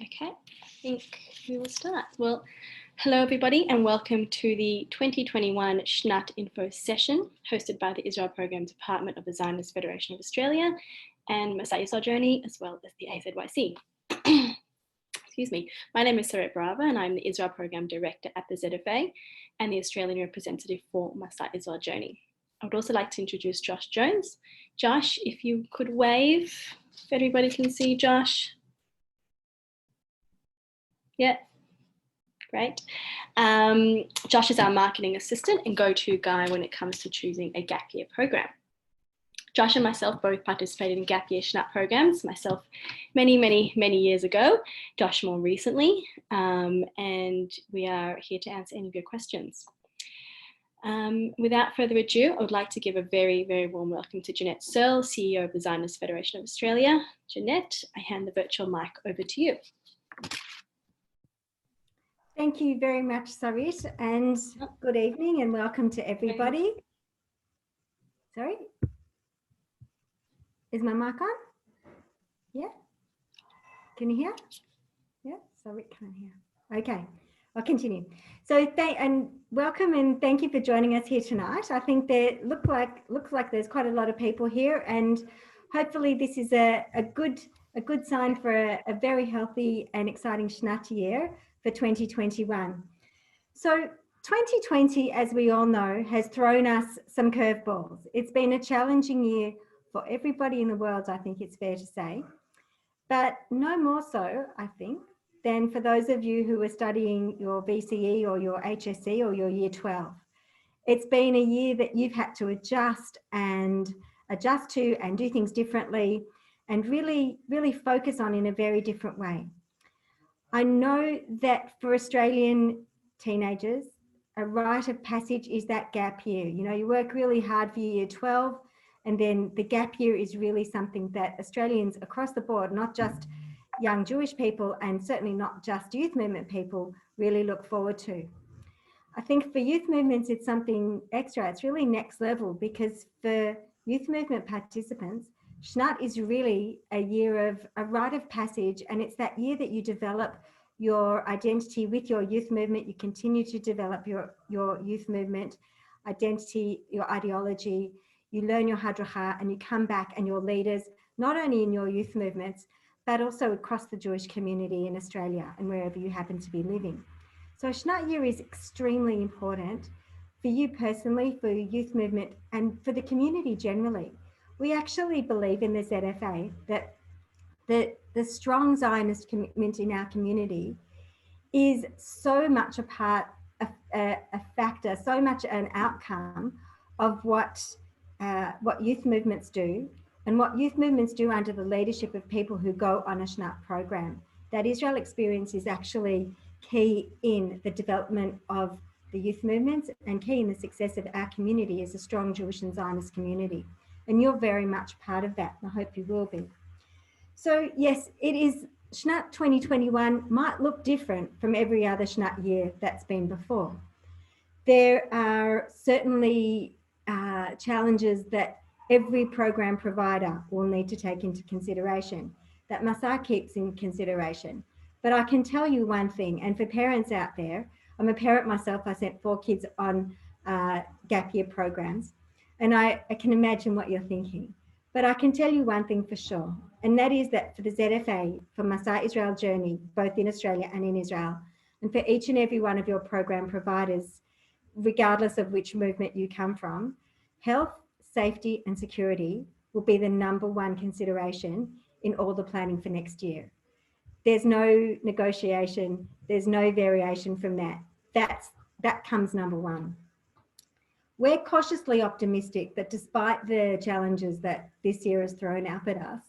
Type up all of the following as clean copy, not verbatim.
Okay, I think we will start. Well, hello everybody and welcome to the 2021 SHNAT Info session hosted by the Israel Program Department of the Zionist Federation of Australia and Masa as well as the AZYC. Excuse me. My name is Saret Brava and I'm the Israel Program Director at the ZFA and the Australian representative for Masa Israel Journey. I would also like to introduce Josh Jones. Josh, if you could wave, if everybody can see Josh. Yeah, great. Josh is our marketing assistant and go-to guy when it comes to choosing a gap year program. Josh and myself both participated in gap year SHNAT programs, myself many years ago, Josh more recently, and we are here to answer any of your questions. Without further ado, I would like to give a very warm welcome to Jeanette Searle, CEO of the Zionist Federation of Australia. Jeanette, I hand the virtual mic over to you. Thank you very much, Sarit, and good evening and welcome to everybody. Sorry, is my mic on? Yeah, can you hear? Yeah, Sarit can't hear. Okay, I'll continue. So welcome and thank you for joining us here tonight. I think there looks like there's quite a lot of people here, and hopefully this is a good sign for a very healthy and exciting SHNAT year for 2021. So 2020, as we all know, has thrown us some curveballs. It's been a challenging year for everybody in the world, I think it's fair to say, but no more so, I think, than for those of you who are studying your VCE or your HSC or your year 12. It's been a year that you've had to adjust to and do things differently and really focus on in a very different way. I know that for Australian teenagers, a rite of passage is that gap year. You know, you work really hard for your year 12, and then the gap year is really something that Australians across the board, not just young Jewish people and certainly not just youth movement people, really look forward to. I think for youth movements, it's something extra. It's really next level because for youth movement participants, SHNAT is really a year of a rite of passage, and it's that year that you develop your identity with your youth movement. You continue to develop your youth movement identity, your ideology, you learn your hadracha, and you come back and your leaders, not only in your youth movements, but also across the Jewish community in Australia and wherever you happen to be living. So SHNAT year is extremely important for you personally, for your youth movement, and for the community generally. We actually believe in the ZFA that the strong Zionist commitment in our community is so much a factor, so much an outcome of what youth movements do and what youth movements do under the leadership of people who go on a SHNAT program. That Israel experience is actually key in the development of the youth movements and key in the success of our community as a strong Jewish and Zionist community. And you're very much part of that, and I hope you will be. So yes, it is, SHNAT 2021 might look different from every other SHNAT year that's been before. There are certainly challenges that every program provider will need to take into consideration, that Masa keeps in consideration. But I can tell you one thing, and for parents out there, I'm a parent myself, I sent 4 kids on gap year programs, and I can imagine what you're thinking. But I can tell you one thing for sure, and that is that for the ZFA, for Masa Israel Journey, both in Australia and in Israel, and for each and every one of your program providers, regardless of which movement you come from, health, safety and security will be the #1 consideration in all the planning for next year. There's no negotiation, there's no variation from that. That comes #1. We're cautiously optimistic that despite the challenges that this year has thrown up at us,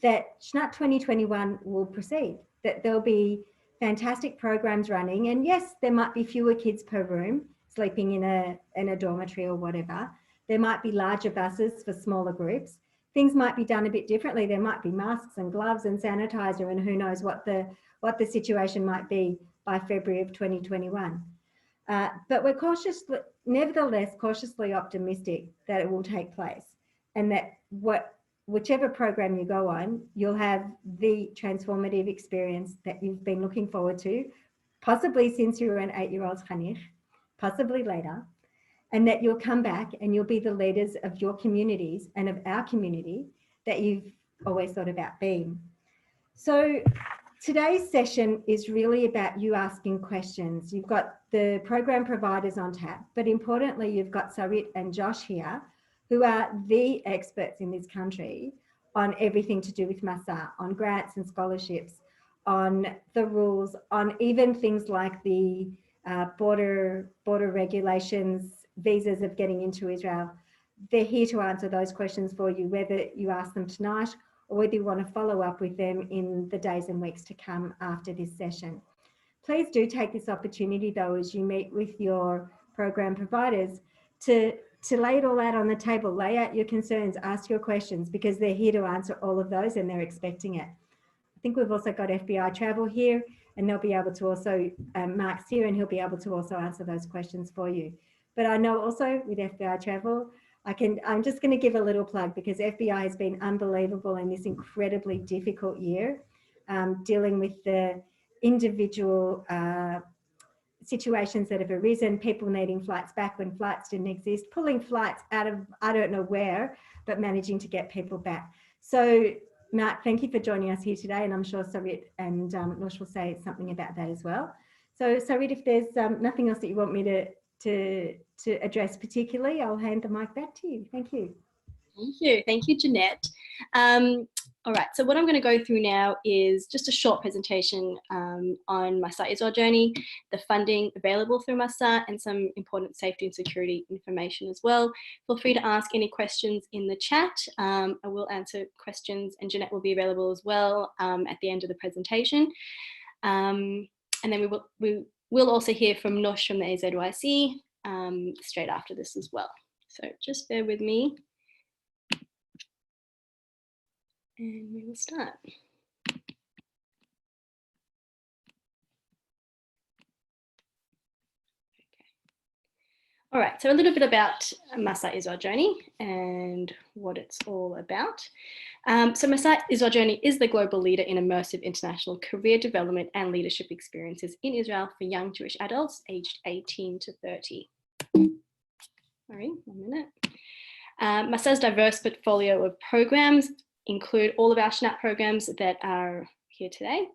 that SHNAT 2021 will proceed, that there'll be fantastic programs running. And yes, there might be fewer kids per room sleeping in a dormitory or whatever. There might be larger buses for smaller groups. Things might be done a bit differently. There might be masks and gloves and sanitizer, and who knows what the situation might be by February of 2021. But we're nevertheless cautiously optimistic that it will take place, and that what whichever program you go on, you'll have the transformative experience that you've been looking forward to, possibly since you were an 8-year-old chanich, possibly later, and that you'll come back and you'll be the leaders of your communities and of our community that you've always thought about being. So today's session is really about you asking questions. You've got the program providers on tap, but importantly, you've got Sarit and Josh here, who are the experts in this country on everything to do with Masa, on grants and scholarships, on the rules, on even things like the border regulations, visas of getting into Israel. They're here to answer those questions for you, whether you ask them tonight or whether you want to follow up with them in the days and weeks to come after this session. Please do take this opportunity though, as you meet with your program providers, to lay it all out on the table, lay out your concerns, ask your questions, because they're here to answer all of those and they're expecting it. I think we've also got FBI Travel here, and they'll be able to also, Mark's here and he'll be able to also answer those questions for you. But I know also with FBI Travel, I'm just going to give a little plug, because FBI has been unbelievable in this incredibly difficult year, dealing with the individual situations that have arisen, people needing flights back when flights didn't exist, pulling flights out of, I don't know where, but managing to get people back. So Mark, thank you for joining us here today, and I'm sure Sarit and Lush will say something about that as well. So Sarit, if there's nothing else that you want me to address particularly, I'll hand the mic back to you. Thank you. Thank you, Jeanette. All right, so what I'm going to go through now is just a short presentation on Masa Israel Journey, the funding available through Masa, and some important safety and security information as well. Feel free to ask any questions in the chat. I will answer questions, and Jeanette will be available as well at the end of the presentation. And then we will also hear from Nosh from the AZYC straight after this as well. So just bear with me. And we will start. All right, so a little bit about Masa Israel Journey and what it's all about. So Masa Israel Journey is the global leader in immersive international career development and leadership experiences in Israel for young Jewish adults aged 18 to 30. Sorry, 1 minute. Masa's diverse portfolio of programs include all of our SHNAT programs that are here today,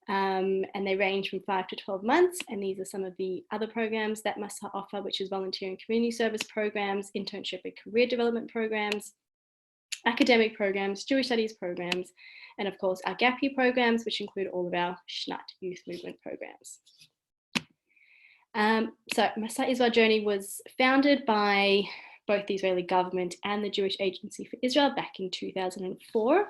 and they range from 5 to 12 months. And these are some of the other programs that Masa offer, which is volunteering community service programs, internship and career development programs, academic programs, Jewish studies programs, and of course our gap year programs, which include all of our SHNAT youth movement programs. So Masa Israel Journey was founded by both the Israeli government and the Jewish Agency for Israel back in 2004.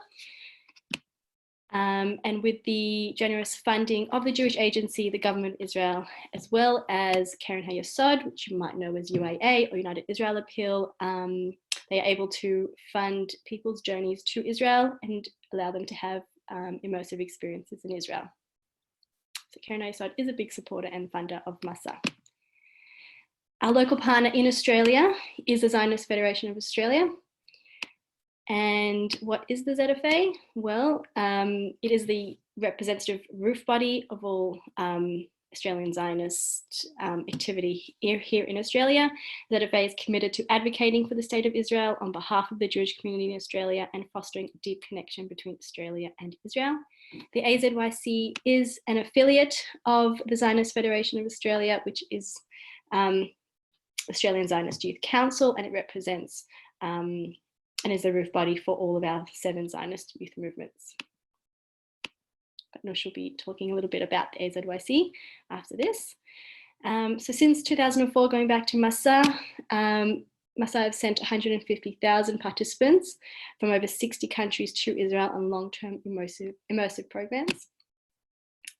And with the generous funding of the Jewish Agency, the government of Israel, as well as Keren HaYesod, which you might know as UAA or United Israel Appeal, they are able to fund people's journeys to Israel and allow them to have immersive experiences in Israel. So Keren HaYesod is a big supporter and funder of Masa. Our local partner in Australia is the Zionist Federation of Australia. And what is the ZFA? Well, it is the representative roof body of all Australian Zionist activity here in Australia. ZFA is committed to advocating for the state of Israel on behalf of the Jewish community in Australia and fostering a deep connection between Australia and Israel. The AZYC is an affiliate of the Zionist Federation of Australia, which is Australian Zionist Youth Council, and it represents and is the roof body for all of our 7 Zionist youth movements. But Nush will be talking a little bit about the AZYC after this. So since 2004, going back to Masa, Masa have sent 150,000 participants from over 60 countries to Israel on long-term immersive programs.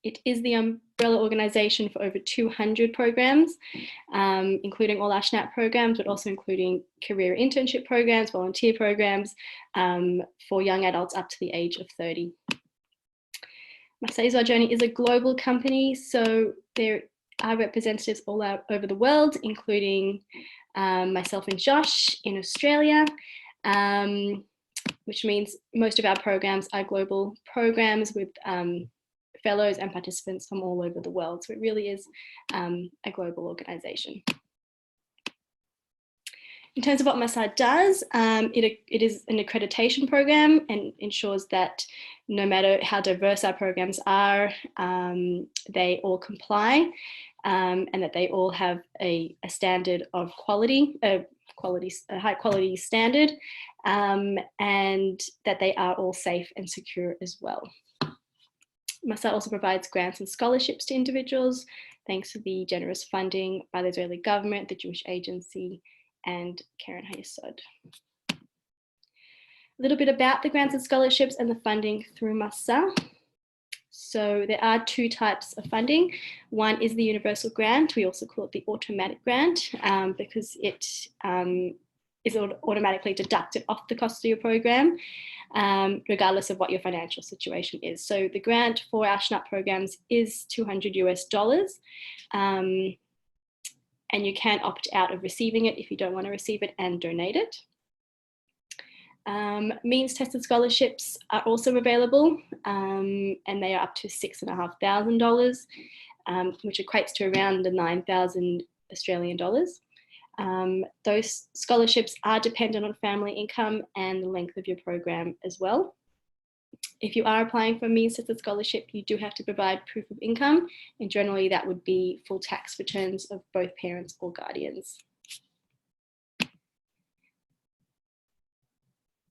It is the umbrella organization for over 200 programs, including all our SHNAT programs, but also including career internship programs, volunteer programs for young adults up to the age of 30. Masa Israel Journey is a global company, so there are representatives all over the world, including myself and Josh in Australia. which means most of our programs are global programs with fellows and participants from all over the world. So it really is a global organisation. In terms of what Masa does, it is an accreditation program and ensures that no matter how diverse our programs are, they all comply and that they all have a standard of quality, a high quality standard, and that they are all safe and secure as well. Masa also provides grants and scholarships to individuals, thanks to the generous funding by the Israeli government, the Jewish Agency, and Karen Hayesod. A little bit about the grants and scholarships and the funding through Masa. So there are two types of funding. One is the universal grant. We also call it the automatic grant because it is automatically deducted off the cost of your program, regardless of what your financial situation is. So the grant for our SHNAT programs is $200 US. And you can opt out of receiving it if you don't want to receive it and donate it. Means tested scholarships are also available, and they are up to $6,500, which equates to around the 9,000 Australian dollars. Those scholarships are dependent on family income and the length of your program as well. If you are applying for a means tested scholarship, you do have to provide proof of income, and generally that would be full tax returns of both parents or guardians.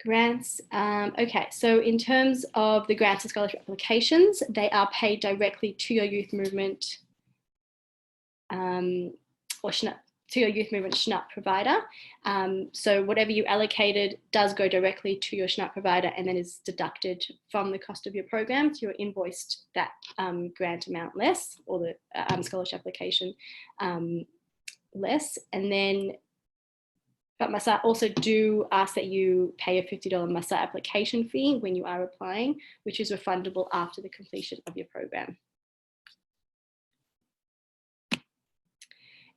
Grants. Okay, so in terms of the grants and scholarship applications, they are paid directly to your youth movement or SHNAT, to your youth movement SHNAT provider. So whatever you allocated does go directly to your SHNAT provider and then is deducted from the cost of your program. So you're invoiced that grant amount less, or the scholarship application less. And then, but Masa also do ask that you pay a $50 Masa application fee when you are applying, which is refundable after the completion of your program.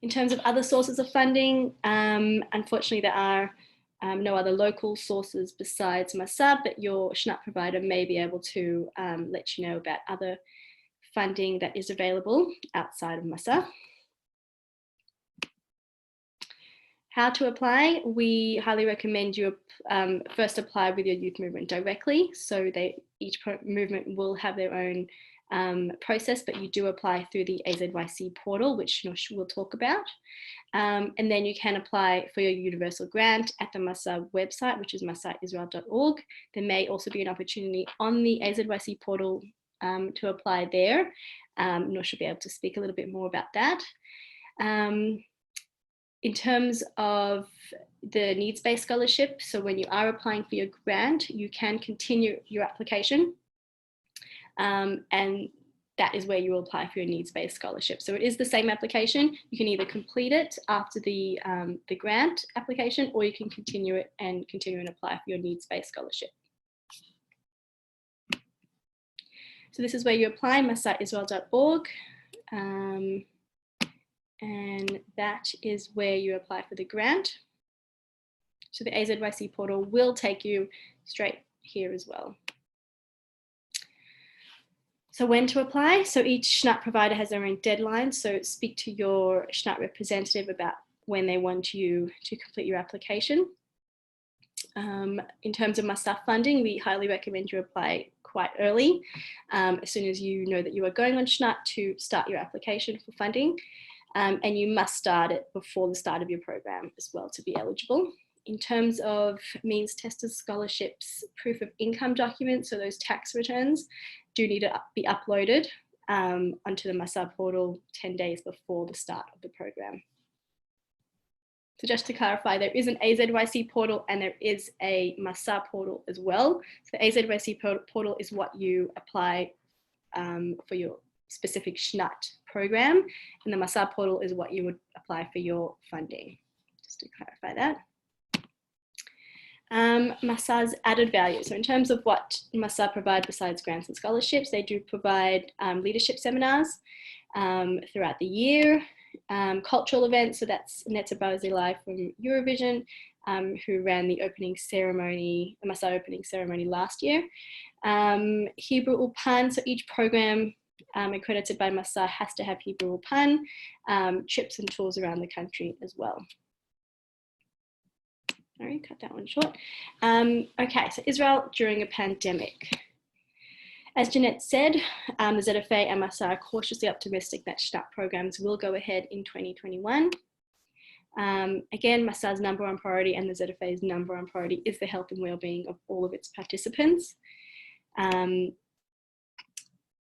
In terms of other sources of funding, unfortunately there are no other local sources besides Masa, but your SHNAT provider may be able to let you know about other funding that is available outside of Masa. How to apply? We highly recommend you first apply with your youth movement directly. So each movement will have their own process, but you do apply through the AZYC portal, which we'll talk about. And then you can apply for your universal grant at the Masa website, which is masaisrael.org. There may also be an opportunity on the AZYC portal to apply there. Noor should be able to speak a little bit more about that. In terms of the needs-based scholarship, so when you are applying for your grant, you can continue your application. And that is where you will apply for your needs-based scholarship. So it is the same application. You can either complete it after the grant application, or you can continue it and apply for your needs-based scholarship. So this is where you apply, masaisrael.org. And that is where you apply for the grant. So the AZYC portal will take you straight here as well. So when to apply? So each SHNAT provider has their own deadline. So speak to your SHNAT representative about when they want you to complete your application. In terms of Masa funding, we highly recommend you apply quite early, as soon as you know that you are going on SHNAT, to start your application for funding. And you must start it before the start of your program as well to be eligible. In terms of means tested scholarships, proof of income documents, so those tax returns, do need to be uploaded onto the Masa portal 10 days before the start of the program. So just to clarify, there is an AZYC portal and there is a Masa portal as well. So the AZYC portal is what you apply for your specific SHNAT program, and the Masa portal is what you would apply for your funding, just to clarify that. Masa's added value. So in terms of what Masa provide besides grants and scholarships, they do provide leadership seminars throughout the year, cultural events, so that's Netza Live from Eurovision, who ran the opening ceremony, the Masa opening ceremony last year. Hebrew Ulpan, so each program accredited by Masa has to have Hebrew Ulpan, trips and tours around the country as well. Sorry, cut that one short. Okay, so Israel during a pandemic. As Jeanette said, the ZFA and Masa are cautiously optimistic that SHNAT programs will go ahead in 2021. Again, Masa's number one priority and the ZFA's number one priority is the health and well-being of all of its participants.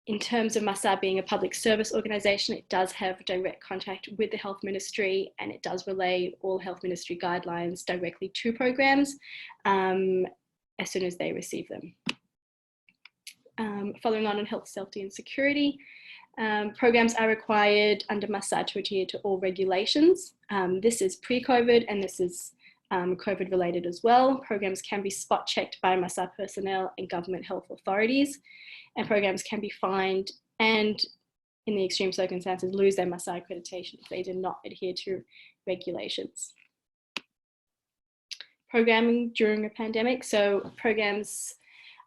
In terms of Masa being a public service organisation, it does have direct contact with the Health Ministry, and it does relay all Health Ministry guidelines directly to programs as soon as they receive them. Following on health, safety and security, programs are required under Masa to adhere to all regulations. This is pre-COVID and this is COVID related as well. Programs can be spot checked by Masa personnel and government health authorities, and programs can be fined and in the extreme circumstances lose their Masa accreditation if they do not adhere to regulations. Programming during a pandemic. So programs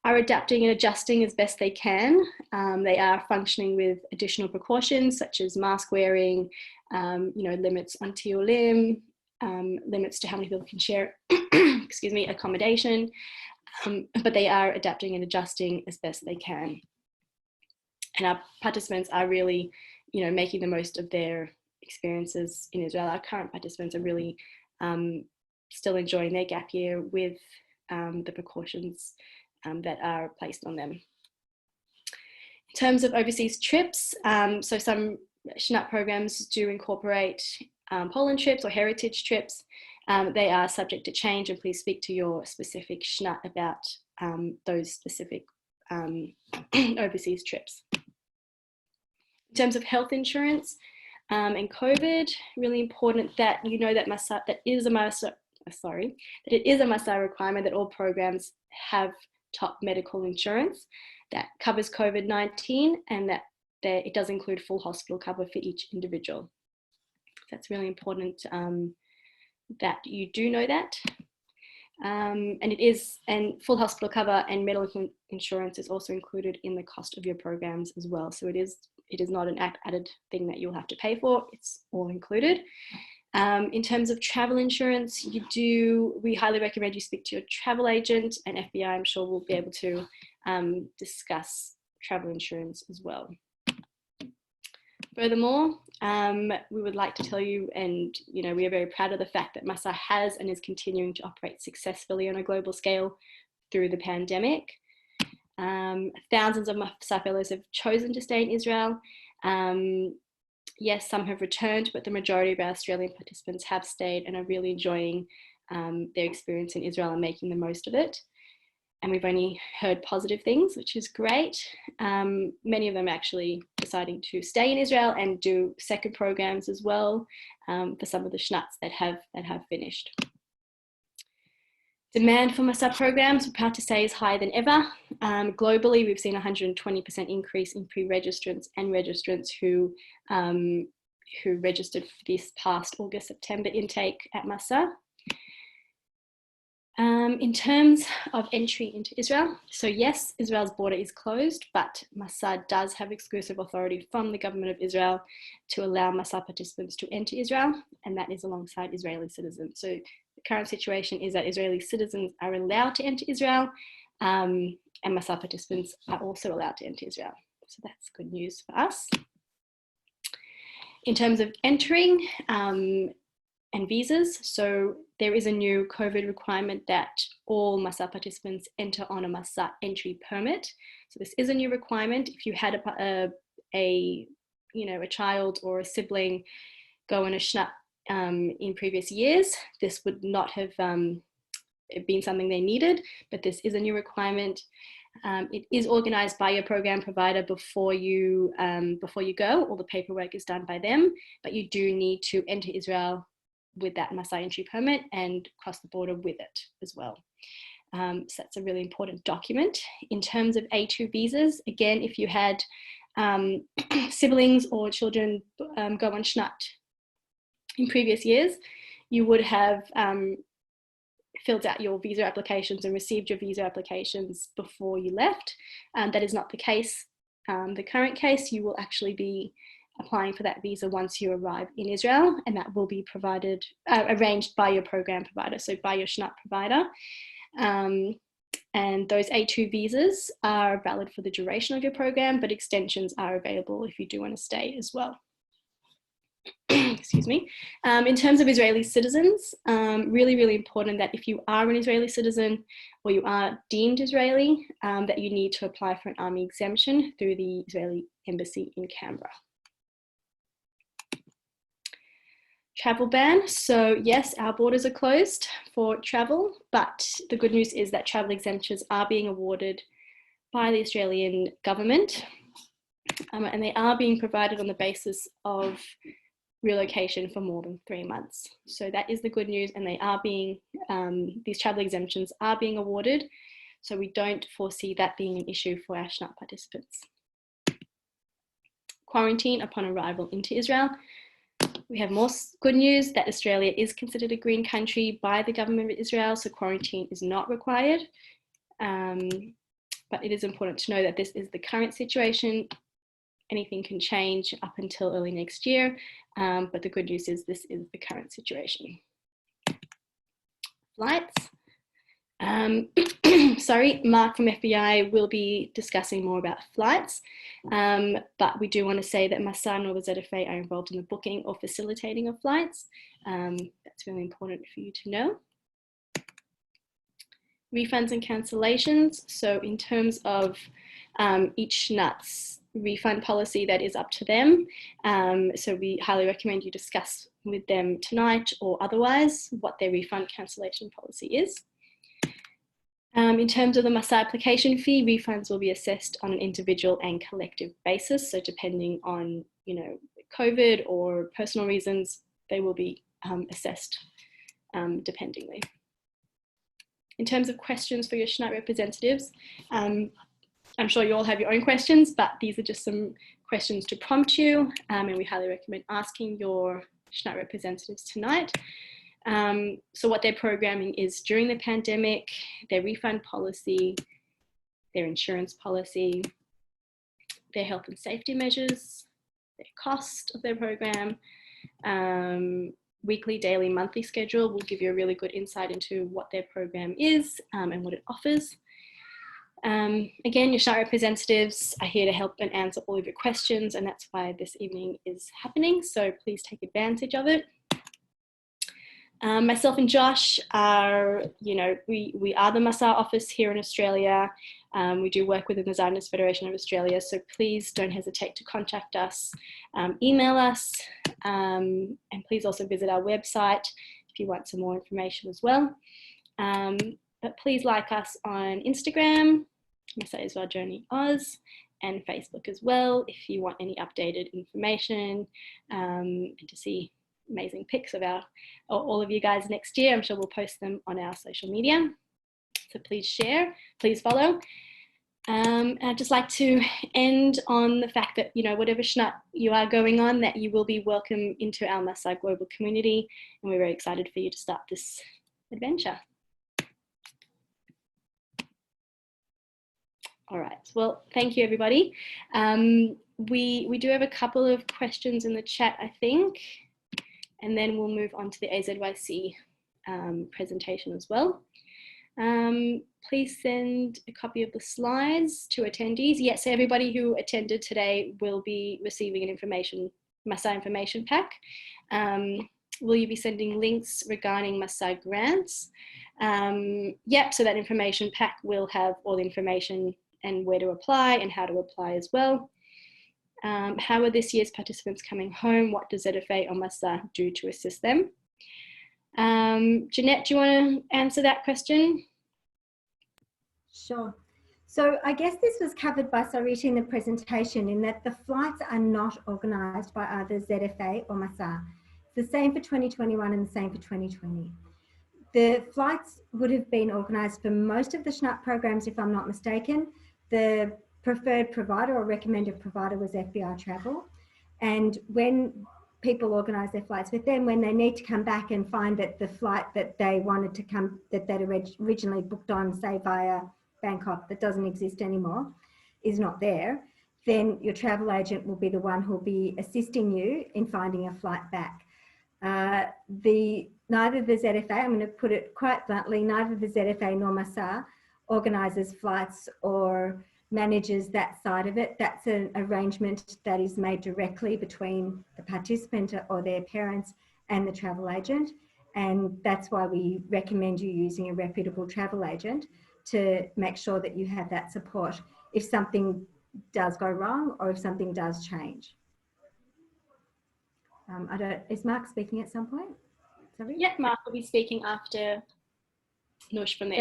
are adapting and adjusting as best they can. They are functioning with additional precautions such as mask wearing, limits on TOLIM, limits to how many people can share, excuse me, accommodation, but they are adapting and adjusting as best they can. And our participants are really, making the most of their experiences in Israel. Our current participants are really still enjoying their gap year with the precautions that are placed on them. In terms of overseas trips, so some SHNAT programs do incorporate Poland trips or heritage trips. They are subject to change, and please speak to your specific SHNAT about those specific overseas trips. In terms of health insurance and COVID, really important that you know that it is a Masa requirement that all programs have top medical insurance that covers COVID-19, and that it does include full hospital cover for each individual. That's really important that you do know that. And full hospital cover and medical insurance is also included in the cost of your programs as well. So it is not an added thing that you'll have to pay for, it's all included. In terms of travel insurance, we highly recommend you speak to your travel agent, and FBI, I'm sure, will be able to discuss travel insurance as well. Furthermore, we would like to tell you, and we are very proud of the fact that Masa has and is continuing to operate successfully on a global scale through the pandemic. Thousands of Masa fellows have chosen to stay in Israel. Yes, some have returned, but the majority of our Australian participants have stayed and are really enjoying their experience in Israel and making the most of it. And we've only heard positive things, which is great. Many of them actually deciding to stay in Israel and do second programs as well for some of the SHNATs that have finished. Demand for Masa programs, we're proud to say, is higher than ever. Globally, we've seen a 120% increase in pre-registrants and registrants who registered for this past August-September intake at Masa. In terms of entry into Israel, so yes, Israel's border is closed, but Masa does have exclusive authority from the government of Israel to allow Masa participants to enter Israel, and that is alongside Israeli citizens. So the current situation is that Israeli citizens are allowed to enter Israel, and Masa participants are also allowed to enter Israel. So that's good news for us. In terms of entering and visas, so there is a new COVID requirement that all Masa participants enter on a Masa entry permit. So this is a new requirement. If you had a child or a sibling go on a SHNAT in previous years, this would not have been something they needed, but this is a new requirement. It is organized by your program provider before you go. All the paperwork is done by them, but you do need to enter Israel with that Masa entry permit and cross the border with it as well. So that's a really important document. In terms of A2 visas, again, if you had siblings or children go on SHNAT in previous years, you would have filled out your visa applications and received your visa applications before you left. That is not the case. The current case, you will actually be applying for that visa once you arrive in Israel, and that will be provided, arranged by your program provider, so by your SHNAT provider. And those A2 visas are valid for the duration of your program, but extensions are available if you do want to stay as well. Excuse me. In terms of Israeli citizens, really, really important that if you are an Israeli citizen or you are deemed Israeli, that you need to apply for an army exemption through the Israeli embassy in Canberra. Travel ban. So yes, our borders are closed for travel, but the good news is that travel exemptions are being awarded by the Australian government, and they are being provided on the basis of relocation for more than 3 months. So that is the good news, and they are being, these travel exemptions are being awarded. So we don't foresee that being an issue for our SHNAT participants. Quarantine upon arrival into Israel. We have more good news that Australia is considered a green country by the government of Israel, so quarantine is not required. But it is important to know that this is the current situation. Anything can change up until early next year, but the good news is this is the current situation. Flights. Sorry, Mark from FBI will be discussing more about flights, but we do want to say that Masa or the ZFA are involved in the booking or facilitating of flights. That's really important for you to know. Refunds and cancellations. So in terms of each SHNAT's refund policy, that is up to them. So we highly recommend you discuss with them tonight or otherwise what their refund cancellation policy is. In terms of the Masa application fee, refunds will be assessed on an individual and collective basis. So depending on, COVID or personal reasons, they will be assessed dependingly. In terms of questions for your SHNAT representatives, I'm sure you all have your own questions, but these are just some questions to prompt you, and we highly recommend asking your SHNAT representatives tonight. So what their programming is during the pandemic, their refund policy, their insurance policy, their health and safety measures, their cost of their program, weekly, daily, monthly schedule will give you a really good insight into what their program is and what it offers. Again, your SHNAT representatives are here to help and answer all of your questions, and that's why this evening is happening, so please take advantage of it. Myself and Josh are, we are the Masa office here in Australia. We do work within the Zionist Federation of Australia, so please don't hesitate to contact us, email us, and please also visit our website if you want some more information as well. But please like us on Instagram, Masa Israel Journey Oz, and Facebook as well if you want any updated information and to see amazing pics of all of you guys next year. I'm sure we'll post them on our social media. So please share, please follow. I'd just like to end on the fact that, whatever SHNAT you are going on, that you will be welcome into our Masa global community, and we're very excited for you to start this adventure. All right, well, thank you, everybody. We do have a couple of questions in the chat, I think, and then we'll move on to the AZYC presentation as well. Please send a copy of the slides to attendees. Yes, everybody who attended today will be receiving an Masa information pack. Will you be sending links regarding Masa grants? Yep, so that information pack will have all the information and where to apply and how to apply as well. How are this year's participants coming home? What does ZFA or Masa do to assist them? Jeanette, do you want to answer that question? Sure. So I guess this was covered by Sarita in the presentation, in that the flights are not organised by either ZFA or Masa. It's the same for 2021 and the same for 2020. The flights would have been organised for most of the SHNAT programs, if I'm not mistaken. The preferred provider or recommended provider was FBI Travel. And when people organise their flights. But then when they need to come back and find that the flight that they wanted to come, that they'd originally booked on, say via Bangkok, that doesn't exist anymore, is not there, then your travel agent will be the one who will be assisting you in finding a flight back. Neither the ZFA, I'm going to put it quite bluntly, neither the ZFA nor Masa organises flights or manages that side of it. That's an arrangement that is made directly between the participant or their parents and the travel agent. And that's why we recommend you using a reputable travel agent to make sure that you have that support if something does go wrong or if something does change. Is Mark speaking at some point? Sorry? Yeah, Mark will be speaking after Nush from the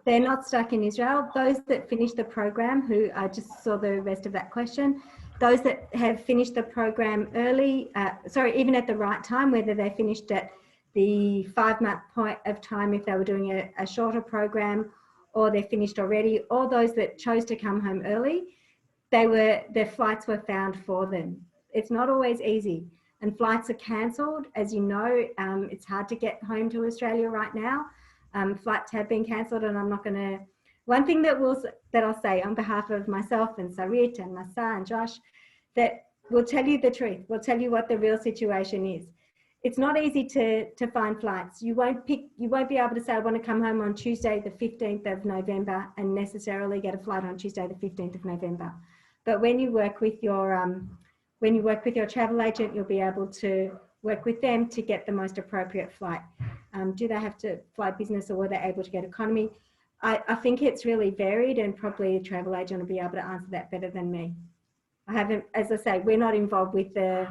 they're not stuck in Israel. Those that finished the program, who I just saw the rest of that question, those that have finished the program early, even at the right time, whether they finished at the 5-month point of time if they were doing a shorter program, or they're finished already, or those that chose to come home early, their flights were found for them. It's not always easy. And flights are cancelled. As you know, it's hard to get home to Australia right now. Flights have been cancelled, and I'm not going to... One thing that I'll say on behalf of myself and Sarit and Masa and Josh, that we'll tell you the truth. We'll tell you what the real situation is. It's not easy to find flights. You won't be able to say, I want to come home on Tuesday, the 15th of November, and necessarily get a flight on Tuesday, the 15th of November. But when you work with your travel agent, you'll be able to work with them to get the most appropriate flight. Do they have to fly business, or were they able to get economy? I think it's really varied, and probably a travel agent will be able to answer that better than me. I haven't, as I say, we're not involved with the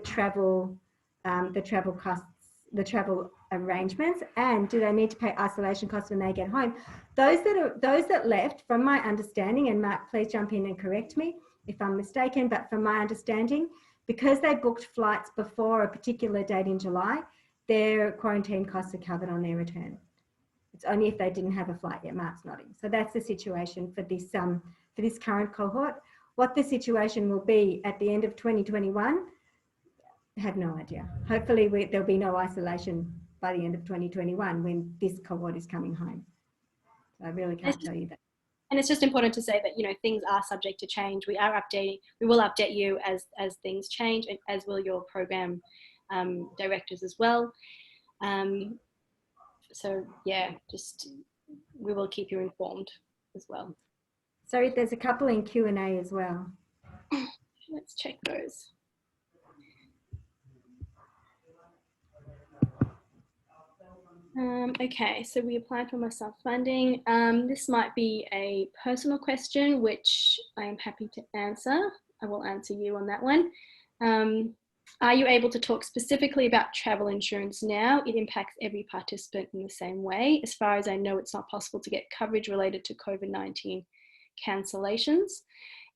travel costs, the travel arrangements, and do they need to pay isolation costs when they get home? Those that left, from my understanding, and Mark, please jump in and correct me if I'm mistaken, but from my understanding, because they booked flights before a particular date in July, their quarantine costs are covered on their return. It's only if they didn't have a flight yet. Mark's nodding. So that's the situation for this current cohort. What the situation will be at the end of 2021, I have no idea. Hopefully there'll be no isolation by the end of 2021 when this cohort is coming home. So I really can't tell you that. And it's just important to say that, you know, things are subject to change. We will update you as things change, and as will your program directors as well. So yeah, we will keep you informed as well. Sorry, there's a couple in Q&A as well. Let's check those. Okay, so we applied for Masa funding. This might be a personal question, which I am happy to answer. I will answer you on that one. Are you able to talk specifically about travel insurance now? It impacts every participant in the same way. As far as I know, it's not possible to get coverage related to COVID-19 cancellations.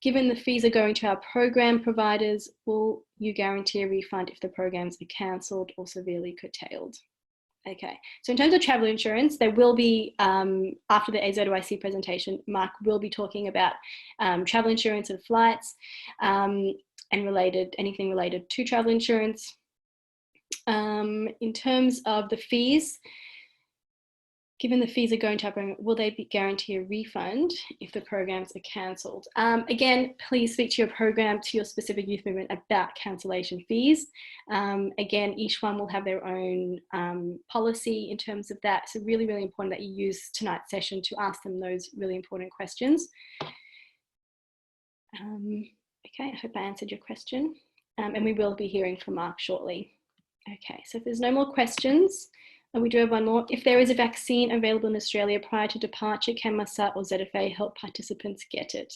Given the fees are going to our program providers, will you guarantee a refund if the programs are cancelled or severely curtailed? Okay, so in terms of travel insurance, there will be, after the AZYC presentation, Mark will be talking about travel insurance and flights and anything related to travel insurance. In terms of the fees, given the fees are going to our program, will they guarantee a refund if the programs are cancelled? Again, please speak to your program, to your specific youth movement about cancellation fees. Again, each one will have their own policy in terms of that. So really, really important that you use tonight's session to ask them those really important questions. Okay, I hope I answered your question. And we will be hearing from Mark shortly. Okay, so if there's no more questions, and we do have one more. If there is a vaccine available in Australia prior to departure, can Masa or ZFA help participants get it?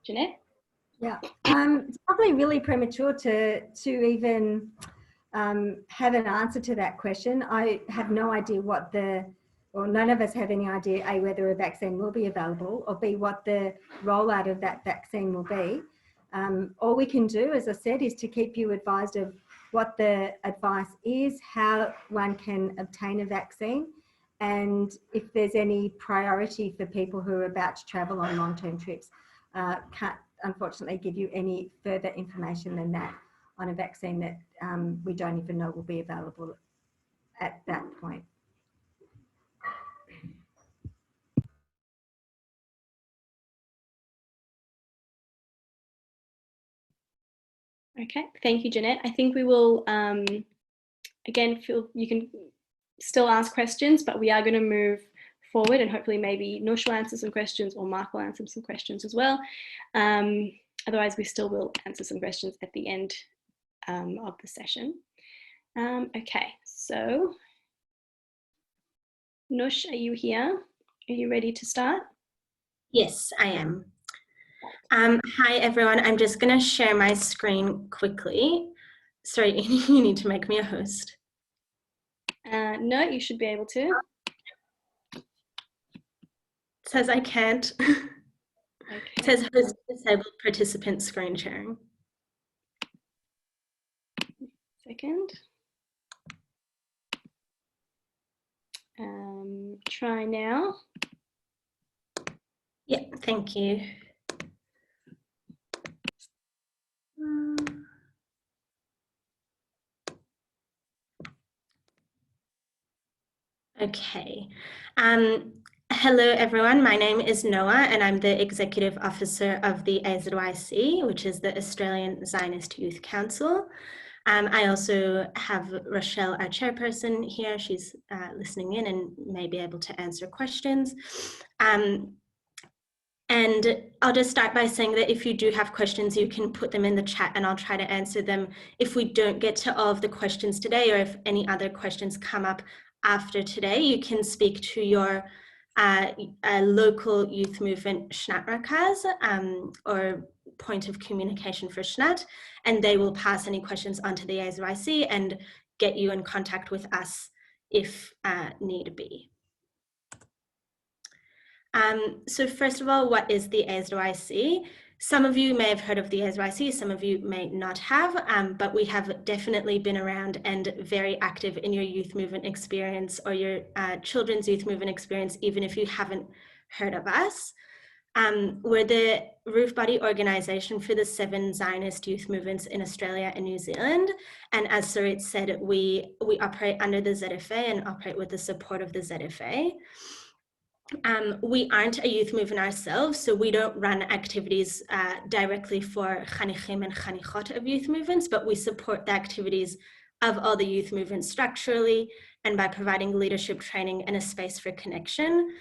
Jeanette? Yeah, it's probably really premature to even have an answer to that question. I have no idea none of us have any idea, A, whether a vaccine will be available, or B, what the rollout of that vaccine will be. All we can do, as I said, is to keep you advised of what the advice is, how one can obtain a vaccine, and if there's any priority for people who are about to travel on long-term trips. Can't unfortunately give you any further information than that. on a vaccine that we don't even know will be available at that point. Okay, thank you, Jeanette. I think we will, again, you can still ask questions, but we are going to move forward and hopefully maybe Noosh will answer some questions or Mark will answer some questions as well. Otherwise, we still will answer some questions at the end of the session. Okay, so Noosh, are you here? Are you ready to start? Yes, I am. Hi, everyone. I'm just going to share my screen quickly. Sorry, you need to make me a host. No, you should be able to. It says I can't. Okay. It says host disabled participant screen sharing. Second. Try now. Yeah, thank you. Okay. Hello, everyone. My name is Noah, and I'm the Executive Officer of the AZYC, which is the Australian Zionist Youth Council. I also have Rochelle, our chairperson, here. She's listening in and may be able to answer questions. And I'll just start by saying that if you do have questions, you can put them in the chat and I'll try to answer them. If we don't get to all of the questions today, or if any other questions come up after today, you can speak to your local youth movement SHNAT Rakaz, or point of communication for SHNAT, and they will pass any questions onto the AZYC and get you in contact with us if need be. So first of all, what is the AZYC? Some of you may have heard of the AZYC, some of you may not have, but we have definitely been around and very active in your youth movement experience or your children's youth movement experience, even if you haven't heard of us. We're the roof body organisation for the 7 Zionist youth movements in Australia and New Zealand. And as Sarit said, we operate under the ZFA and operate with the support of the ZFA. We aren't a youth movement ourselves, so we don't run activities directly for Chanichim and Chanichot of youth movements, but we support the activities of all the youth movements structurally and by providing leadership training and a space for connection.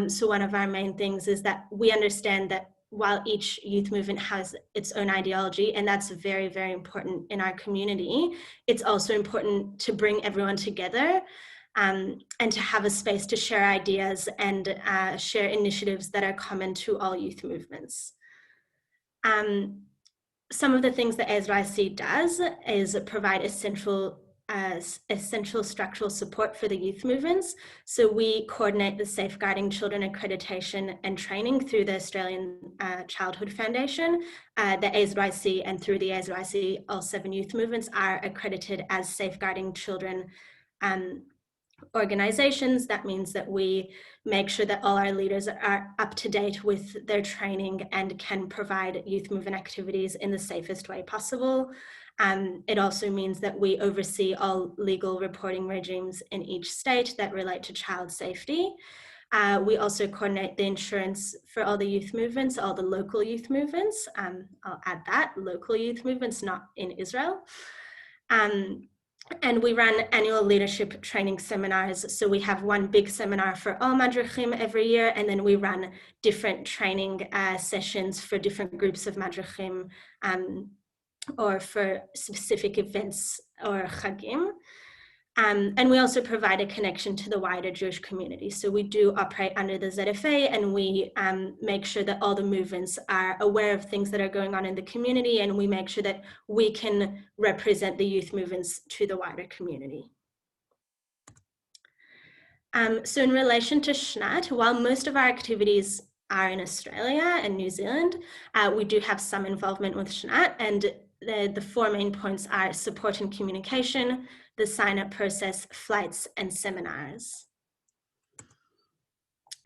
So one of our main things is that we understand that while each youth movement has its own ideology, and that's very, very important in our community, it's also important to bring everyone together and to have a space to share ideas and share initiatives that are common to all youth movements. Some of the things that AZYC does is provide essential structural support for the youth movements. So we coordinate the Safeguarding Children accreditation and training through the Australian Childhood Foundation. The AZYC and through the AZYC, all 7 youth movements are accredited as Safeguarding Children organizations. That means that we make sure that all our leaders are up to date with their training and can provide youth movement activities in the safest way possible. It also means that we oversee all legal reporting regimes in each state that relate to child safety. We also coordinate the insurance for all the youth movements, all the local youth movements. I'll add that, local youth movements, not in Israel. And we run annual leadership training seminars. So we have one big seminar for all Madrichim every year, and then we run different training sessions for different groups of Madrichim or for specific events or Chagim. And we also provide a connection to the wider Jewish community. So we do operate under the ZFA, and we make sure that all the movements are aware of things that are going on in the community, and we make sure that we can represent the youth movements to the wider community. So in relation to SHNAT, while most of our activities are in Australia and New Zealand, we do have some involvement with SHNAT, and the 4 main points are support and communication, the sign-up process, flights, and seminars.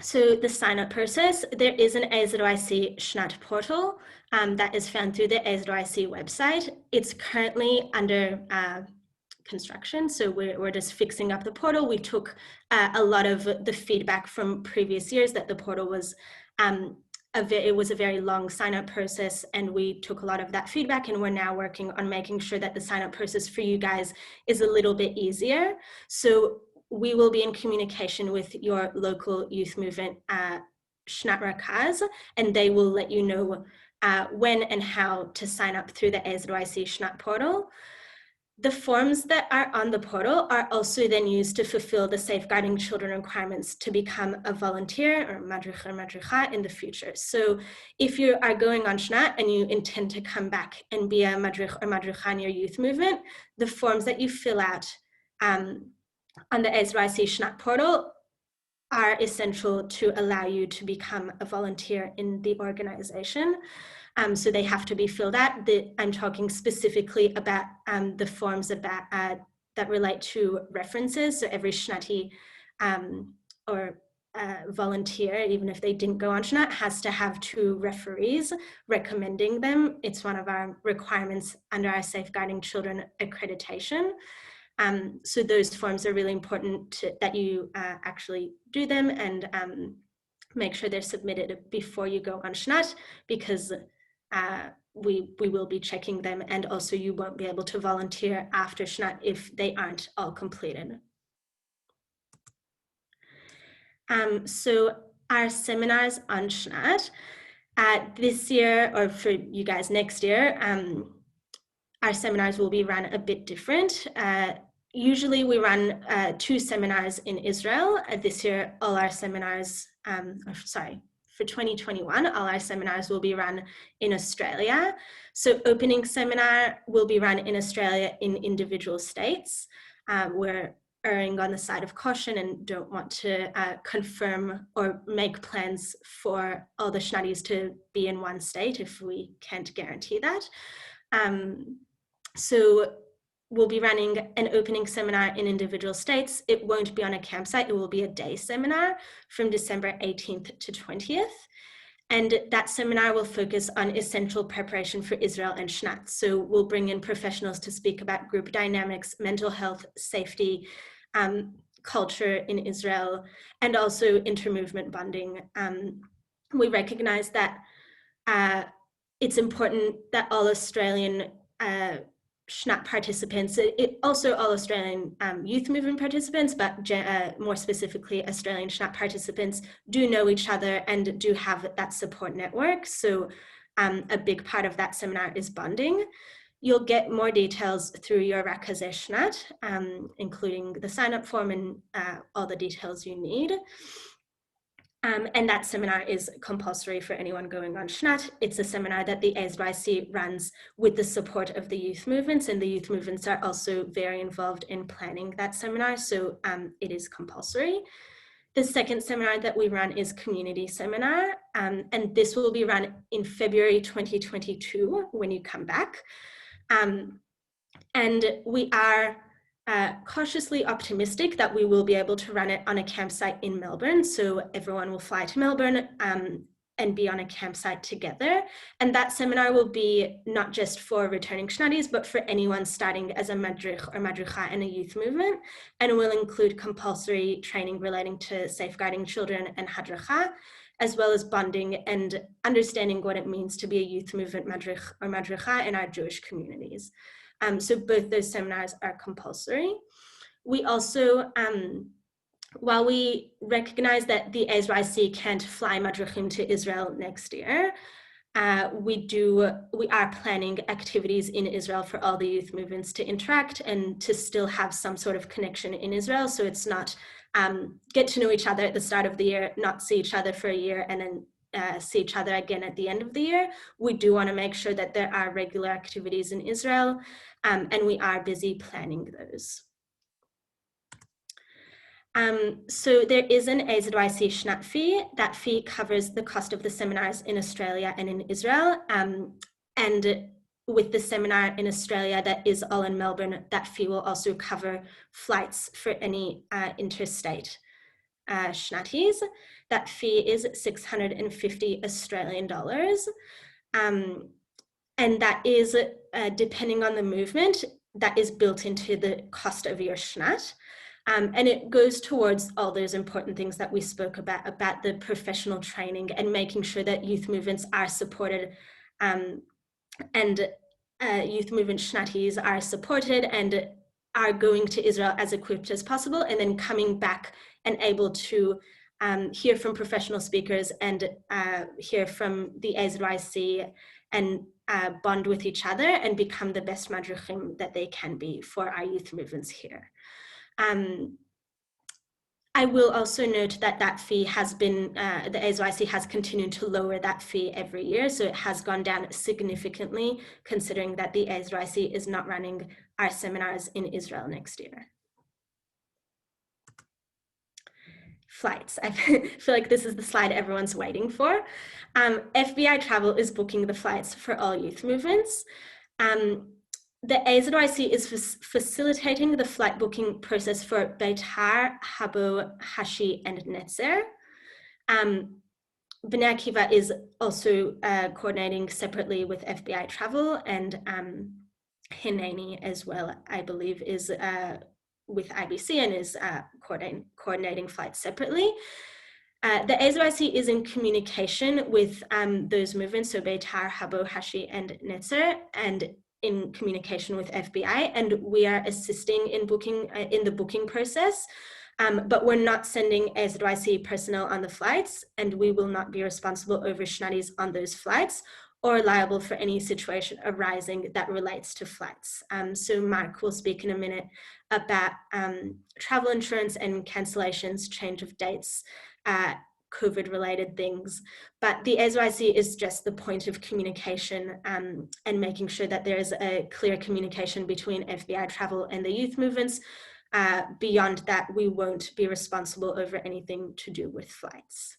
So the sign-up process, there is an AZOIC SHNAT portal that is found through the AZOIC website. It's currently under construction, so we're just fixing up the portal. We took a lot of the feedback from previous years that the portal was it was a very long sign-up process, and we took a lot of that feedback, and we're now working on making sure that the sign-up process for you guys is a little bit easier. So we will be in communication with your local youth movement SHNAT Rakaz, and they will let you know when and how to sign up through the AZOIC SHNAT portal. The forms that are on the portal are also then used to fulfill the safeguarding children requirements to become a volunteer or madrich or madricha in the future. So if you are going on SHNAT and you intend to come back and be a madrich or madricha in your youth movement, the forms that you fill out on the AZOIC SHNAT portal are essential to allow you to become a volunteer in the organization. So they have to be filled out. I'm talking specifically about the forms about, that relate to references. So every SHNATi or volunteer, even if they didn't go on SHNAT, has to have 2 referees recommending them. It's one of our requirements under our Safeguarding Children accreditation. So those forms are really important that you actually do them and make sure they're submitted before you go on SHNAT, because we will be checking them, and also you won't be able to volunteer after SHNAT if they aren't all completed. So our seminars on SHNAT this year, or for you guys next year, our seminars will be run a bit different. Usually we run 2 seminars in Israel. This year, all our seminars, for 2021, all our seminars will be run in Australia. So opening seminar will be run in Australia in individual states. We're erring on the side of caution and don't want to confirm or make plans for all the SHNATis to be in one state if we can't guarantee that. So we'll be running an opening seminar in individual states. It won't be on a campsite. It will be a day seminar from December 18th to 20th. And that seminar will focus on essential preparation for Israel and SHNAT. So we'll bring in professionals to speak about group dynamics, mental health, safety, culture in Israel, and also inter-movement bonding. We recognize that it's important that all Australian SHNAT participants, also all Australian youth movement participants, but more specifically Australian SHNAT participants do know each other and do have that support network. So a big part of that seminar is bonding. You'll get more details through your Rakazeh SHNAT, including the sign-up form and all the details you need. And that seminar is compulsory for anyone going on SHNAT. It's a seminar that the AZOIC runs with the support of the youth movements, and the youth movements are also very involved in planning that seminar, so it is compulsory. The second seminar that we run is community seminar, and this will be run in February 2022 when you come back. And we are cautiously optimistic that we will be able to run it on a campsite in Melbourne. So everyone will fly to Melbourne and be on a campsite together. And that seminar will be not just for returning SHNATis, but for anyone starting as a madrich or madricha in a youth movement, and will include compulsory training relating to safeguarding children and hadracha, as well as bonding and understanding what it means to be a youth movement madrich or madricha in our Jewish communities. So both those seminars are compulsory. We also, while we recognize that the AZOIC can't fly madrichim to Israel next year, we are planning activities in Israel for all the youth movements to interact and to still have some sort of connection in Israel. So it's not get to know each other at the start of the year, not see each other for a year, and then see each other again at the end of the year. We do want to make sure that there are regular activities in Israel, and we are busy planning those. So there is an AZOIC SHNAT fee. That fee covers the cost of the seminars in Australia and in Israel. And with the seminar in Australia that is all in Melbourne, that fee will also cover flights for any interstate shnatis. That fee is 650 Australian dollars. And that is, depending on the movement, that is built into the cost of your SHNAT. And it goes towards all those important things that we spoke about the professional training and making sure that youth movements are supported, and youth movement shnatis are supported and are going to Israel as equipped as possible, and then coming back and able to hear from professional speakers and hear from the AZYC and bond with each other and become the best madrichim that they can be for our youth movements here. I will also note that that fee has been, the AZYC has continued to lower that fee every year, so it has gone down significantly, considering that the AZYC is not running our seminars in Israel next year. Flights. I feel like this is the slide everyone's waiting for. FBI Travel is booking the flights for all youth movements. The AZYC is facilitating the flight booking process for Beitar, Habo, Hashi, and Netzer. Bnei Akiva is also coordinating separately with FBI Travel, and Hineni as well, I believe, is with IBC and is coordinating flights separately. The AZYC is in communication with those movements, so Beitar, Habo, Hashi, and Netzer, and in communication with FBI, and we are assisting in booking in the booking process, but we're not sending AZYC personnel on the flights, and we will not be responsible over shnatis on those flights or liable for any situation arising that relates to flights. So Mark will speak in a minute about travel insurance and cancellations, change of dates, COVID-related things, but the AZYC is just the point of communication and making sure that there is a clear communication between FBI Travel and the youth movements. Beyond that, we won't be responsible over anything to do with flights.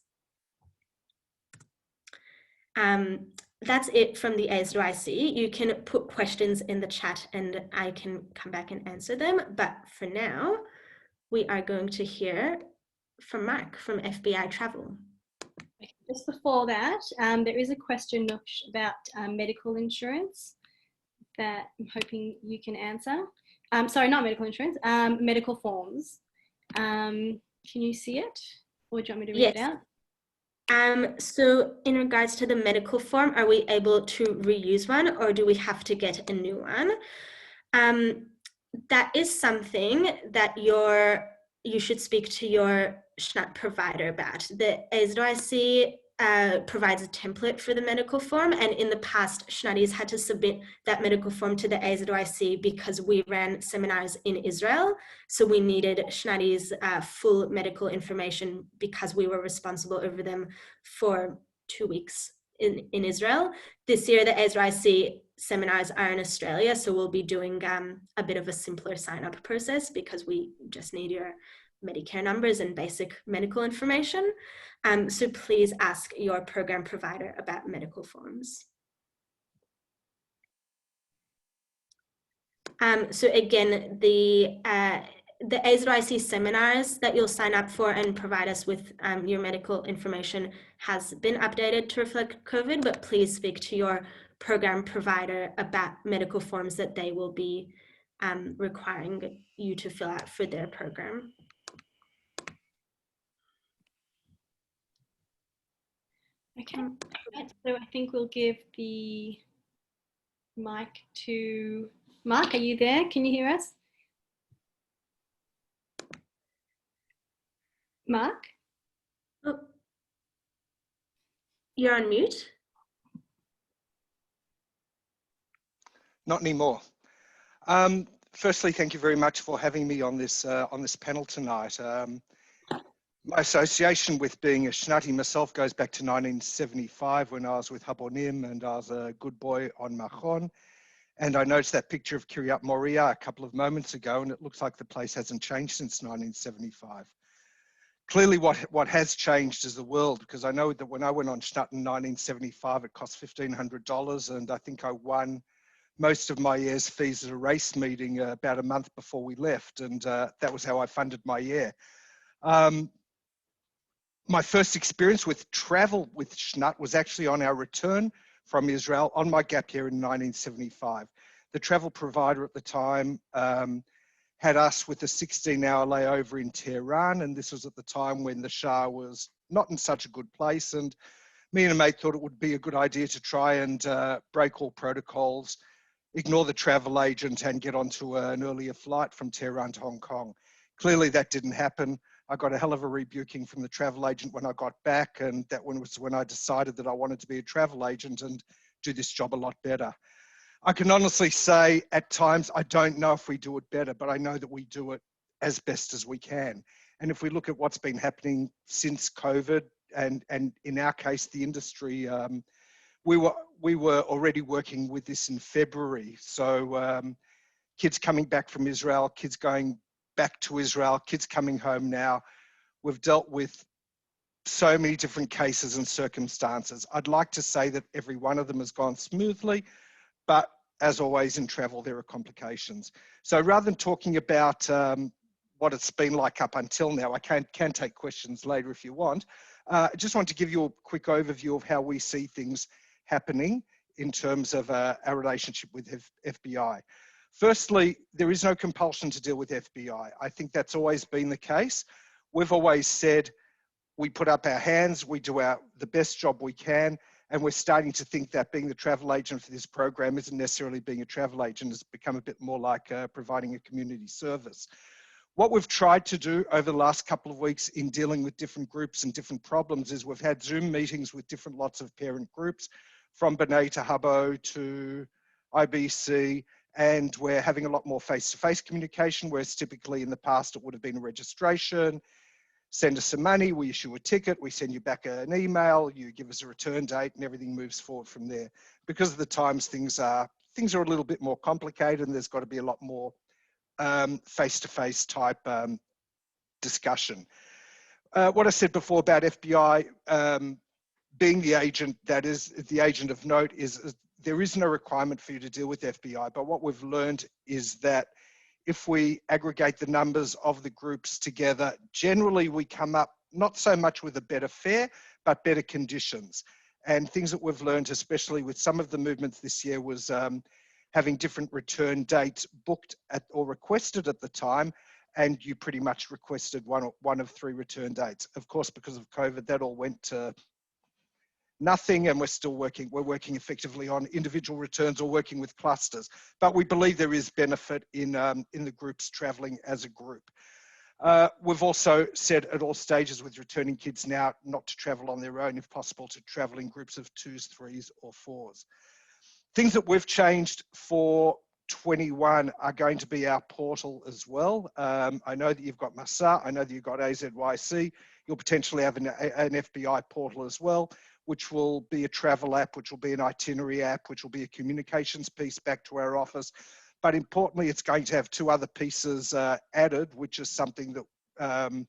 That's it from the AZYC. You can put questions in the chat and I can come back and answer them, but for now, we are going to hear from Mark from FBI Travel. Just before that, there is a question about medical insurance that I'm hoping you can answer. Sorry, not medical insurance, medical forms. Can you see it, or do you want me to read it out? So in regards to the medical form, are we able to reuse one, or do we have to get a new one? That is something that you should speak to your SHNAT provider about. The AZYC provides a template for the medical form, and in the past, shnatis had to submit that medical form to the AZYC because we ran seminars in Israel, so we needed shnatis' full medical information because we were responsible over them for 2 weeks in Israel. This year, the AZYC seminars are in Australia, so we'll be doing a bit of a simpler sign-up process because we just need your Medicare numbers and basic medical information. So please ask your program provider about medical forms. So again, the AZYC seminars that you'll sign up for and provide us with your medical information has been updated to reflect COVID, but please speak to your program provider about medical forms that they will be requiring you to fill out for their program. Okay, so I think we'll give the mic to Mark. Are you there? Can you hear us? Mark? Oh. You're on mute. Not anymore. Firstly, thank you very much for having me on this panel tonight. My association with being a shnati myself goes back to 1975 when I was with Habonim and I was a good boy on Machon. And I noticed that picture of Kiryat Moriah a couple of moments ago, and it looks like the place hasn't changed since 1975. Clearly what has changed is the world, because I know that when I went on SHNAT in 1975, it cost $1,500, and I think I won most of my year's fees at a race meeting about a month before we left, and that was how I funded my year. My first experience with travel with SHNAT was actually on our return from Israel on my gap year in 1975. The travel provider at the time had us with a 16-hour layover in Tehran, and this was at the time when the Shah was not in such a good place, and me and a mate thought it would be a good idea to try and break all protocols, ignore the travel agent and get onto an earlier flight from Tehran to Hong Kong. Clearly that didn't happen. I got a hell of a rebuking from the travel agent when I got back, and that was when I decided that I wanted to be a travel agent and do this job a lot better. I can honestly say at times, I don't know if we do it better, but I know that we do it as best as we can. And if we look at what's been happening since COVID, and in our case, the industry, we were already working with this in February. So kids coming back from Israel, kids going back to Israel, kids coming home now. We've dealt with so many different cases and circumstances. I'd like to say that every one of them has gone smoothly, but as always in travel, there are complications. So rather than talking about what it's been like up until now, I can take questions later if you want. I just want to give you a quick overview of how we see things happening in terms of our relationship with FBI. Firstly, there is no compulsion to deal with FBI. I think that's always been the case. We've always said we put up our hands, we do the best job we can, and we're starting to think that being the travel agent for this program isn't necessarily being a travel agent. It's become a bit more like providing a community service. What we've tried to do over the last couple of weeks in dealing with different groups and different problems is we've had Zoom meetings with different lots of parent groups, from B'nai to Hubbo to IBC, and we're having a lot more face-to-face communication, whereas typically in the past it would have been a registration, send us some money, we issue a ticket, we send you back an email, you give us a return date, and everything moves forward from there. Because of the times, things are a little bit more complicated, and there's got to be a lot more face-to-face type discussion. What I said before about FBI being the agent, that is the agent of note, is there is no requirement for you to deal with FBI, but what we've learned is that if we aggregate the numbers of the groups together, generally we come up not so much with a better fare, but better conditions. And things that we've learned, especially with some of the movements this year, was having different return dates booked at or requested at the time, and you pretty much requested one of 3 return dates. Of course, because of COVID, that all went to nothing, and we're working effectively on individual returns or working with clusters. But we believe there is benefit in the groups traveling as a group. We've also said at all stages with returning kids now not to travel on their own, if possible, to travel in groups of 2s, 3s, or 4s. Things that we've changed for 21 are going to be our portal as well. I know that you've got Masa, I know that you've got AZYC, you'll potentially have an FBI portal as well, which will be a travel app, which will be an itinerary app, which will be a communications piece back to our office. But importantly, it's going to have 2 other pieces added, which is something that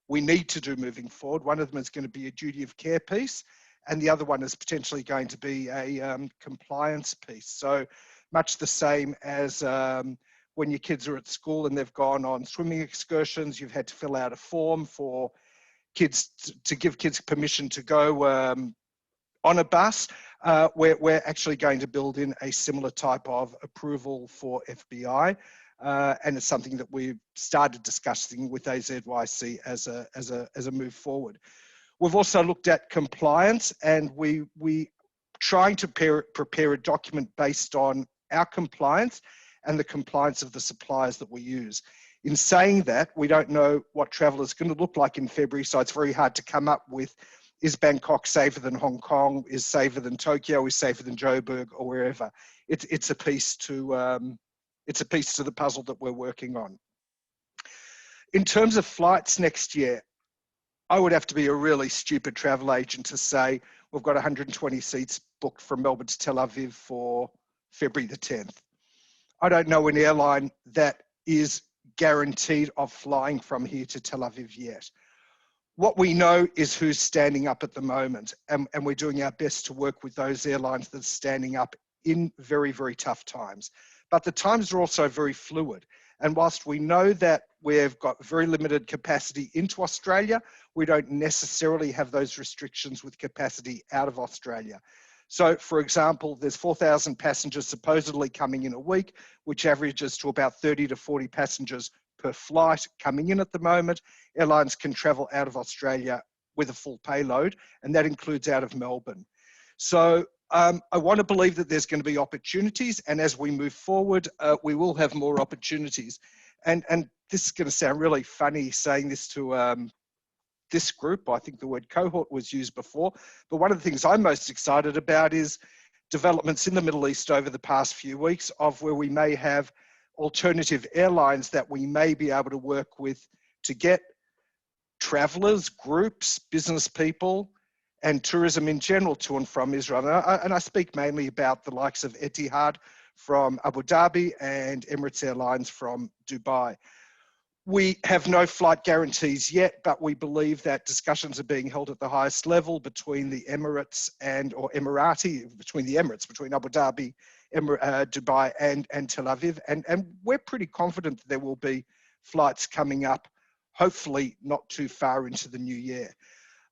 we need to do moving forward. One of them is going to be a duty of care piece, and the other one is potentially going to be a compliance piece. So much the same as when your kids are at school and they've gone on swimming excursions, you've had to fill out a form for kids to give kids permission to go on a bus. We're actually going to build in a similar type of approval for FBI, and it's something that we've started discussing with AZYC as a move forward. We've also looked at compliance, and we trying to prepare a document based on our compliance and the compliance of the suppliers that we use. In saying that, we don't know what travel is going to look like in February, so it's very hard to come up with, is Bangkok safer than Hong Kong, is safer than Tokyo, is safer than Joburg, or wherever. It's a piece to the puzzle that we're working on. In terms of flights next year, I would have to be a really stupid travel agent to say we've got 120 seats booked from Melbourne to Tel Aviv for February the 10th. I don't know an airline that is guaranteed of flying from here to Tel Aviv yet. What we know is who's standing up at the moment, and we're doing our best to work with those airlines that are standing up in very, very tough times. But the times are also very fluid, And whilst we know that we've got very limited capacity into Australia, we don't necessarily have those restrictions with capacity out of Australia. So, for example, there's 4,000 passengers supposedly coming in a week, which averages to about 30 to 40 passengers per flight coming in at the moment. Airlines can travel out of Australia with a full payload, and that includes out of Melbourne. So I want to believe that there's going to be opportunities, and as we move forward, we will have more opportunities. And this is going to sound really funny saying this to this group. I think the word cohort was used before, but one of the things I'm most excited about is developments in the Middle East over the past few weeks of where we may have alternative airlines that we may be able to work with to get travelers, groups, business people, and tourism in general to and from Israel. And I speak mainly about the likes of Etihad from Abu Dhabi and Emirates Airlines from Dubai. We have no flight guarantees yet, but we believe that discussions are being held at the highest level between the Emirates or between the Emirates, between Abu Dhabi, Dubai and Tel Aviv. And we're pretty confident that there will be flights coming up, hopefully not too far into the new year.